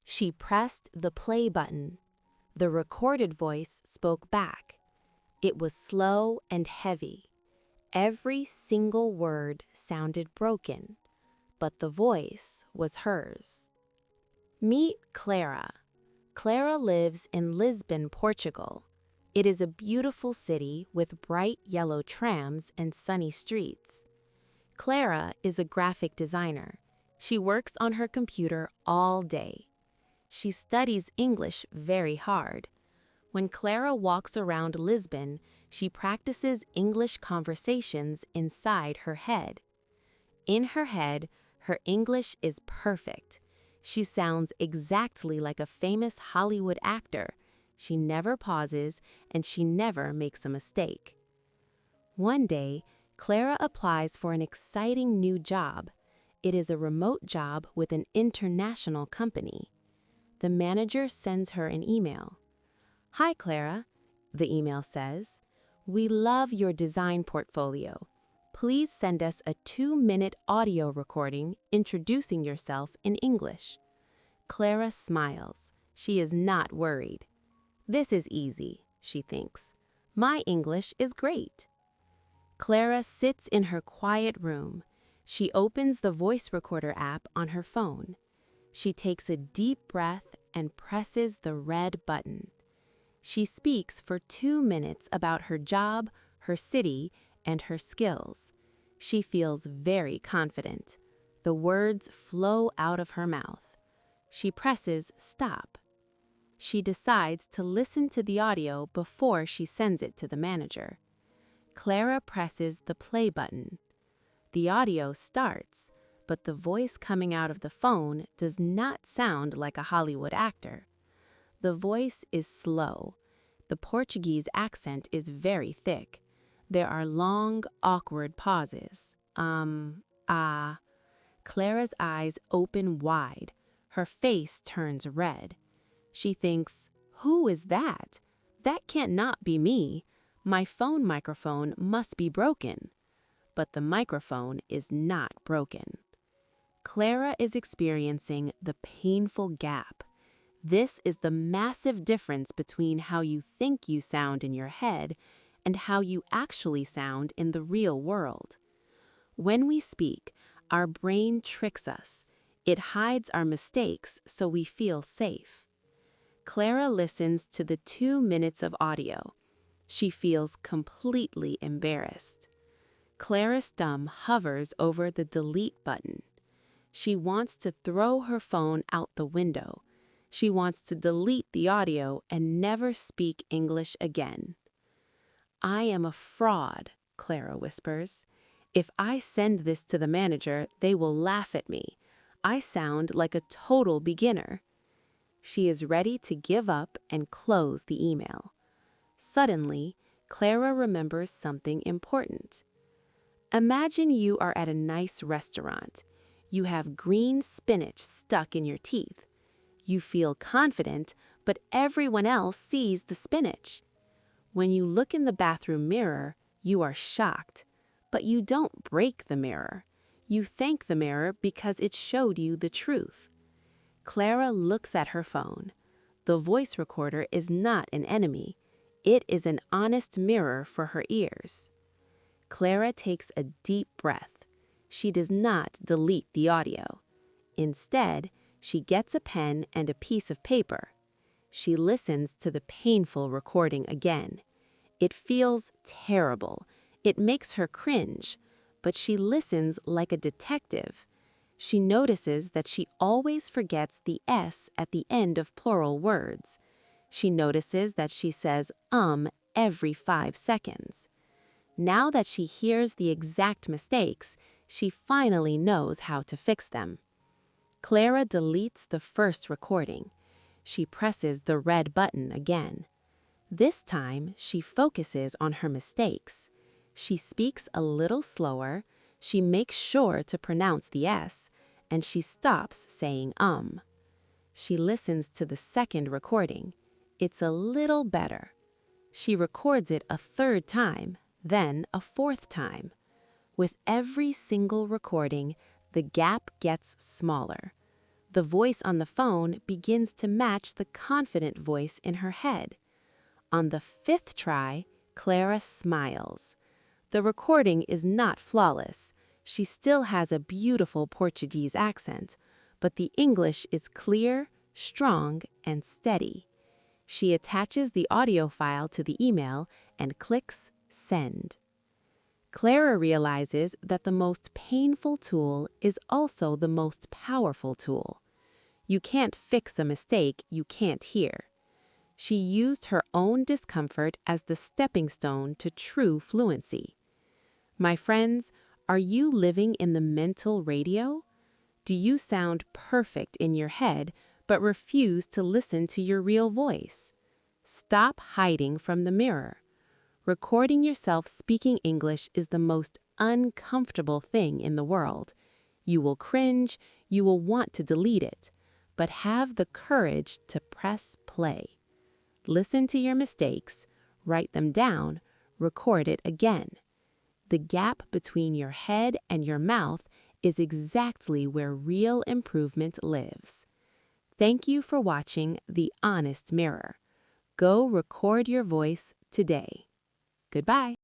She pressed the play button. The recorded voice spoke back. It was slow and heavy. Every single word sounded broken, but the voice was hers. Meet Clara. Clara lives in Lisbon, Portugal. It is a beautiful city with bright yellow trams and sunny streets. Clara is a graphic designer. She works on her computer all day. She studies English very hard. When Clara walks around Lisbon, she practices English conversations inside her head. In her head, her English is perfect. She sounds exactly like a famous Hollywood actor. She never pauses, and she never makes a mistake. One day, Clara applies for an exciting new job. It is a remote job with an international company. The manager sends her an email. "Hi, Clara," the email says. "We love your design portfolio. Please send us a 2-minute audio recording introducing yourself in English." Clara smiles. She is not worried. "This is easy," she thinks. "My English is great." Clara sits in her quiet room. She opens the voice recorder app on her phone. She takes a deep breath and presses the red button. She speaks for 2 minutes about her job, her city, and her skills. She feels very confident. The words flow out of her mouth. She presses stop. She decides to listen to the audio before she sends it to the manager. Clara presses the play button. The audio starts, but the voice coming out of the phone does not sound like a Hollywood actor. The voice is slow. The Portuguese accent is very thick. There are long, awkward pauses. Ah. Clara's eyes open wide. Her face turns red. She thinks, "Who is that? That can't not be me. My phone microphone must be broken." But the microphone is not broken. Clara is experiencing the painful gap. This is the massive difference between how you think you sound in your head and how you actually sound in the real world. When we speak, our brain tricks us. It hides our mistakes so we feel safe. Clara listens to the 2 minutes of audio. She feels completely embarrassed. Clara's thumb hovers over the delete button. She wants to throw her phone out the window. She wants to delete the audio and never speak English again. "I am a fraud," Clara whispers. "If I send this to the manager, they will laugh at me. I sound like a total beginner." She is ready to give up and close the email. Suddenly, Clara remembers something important. Imagine you are at a nice restaurant. You have green spinach stuck in your teeth. You feel confident, but everyone else sees the spinach. When you look in the bathroom mirror, you are shocked. But you don't break the mirror. You thank the mirror because it showed you the truth. Clara looks at her phone. The voice recorder is not an enemy. It is an honest mirror for her ears. Clara takes a deep breath. She does not delete the audio. Instead, she gets a pen and a piece of paper. She listens to the painful recording again. It feels terrible. It makes her cringe, but she listens like a detective. She notices that she always forgets the S at the end of plural words. She notices that she says every 5 seconds. Now that she hears the exact mistakes, she finally knows how to fix them. Clara deletes the first recording. She presses the red button again. This time, she focuses on her mistakes. She speaks a little slower, she makes sure to pronounce the S, and she stops saying She listens to the second recording. It's a little better. She records it a third time, then a fourth time. With every single recording, the gap gets smaller. The voice on the phone begins to match the confident voice in her head. On the 5th try, Clara smiles. The recording is not flawless. She still has a beautiful Portuguese accent, but the English is clear, strong, and steady. She attaches the audio file to the email and clicks Send. Clara realizes that the most painful tool is also the most powerful tool. You can't fix a mistake you can't hear. She used her own discomfort as the stepping stone to true fluency. My friends, are you living in the mental radio? Do you sound perfect in your head but refuse to listen to your real voice? Stop hiding from the mirror. Recording yourself speaking English is the most uncomfortable thing in the world. You will cringe, you will want to delete it, but have the courage to press play. Listen to your mistakes, write them down, record it again. The gap between your head and your mouth is exactly where real improvement lives. Thank you for watching The Honest Mirror. Go record your voice today. Goodbye.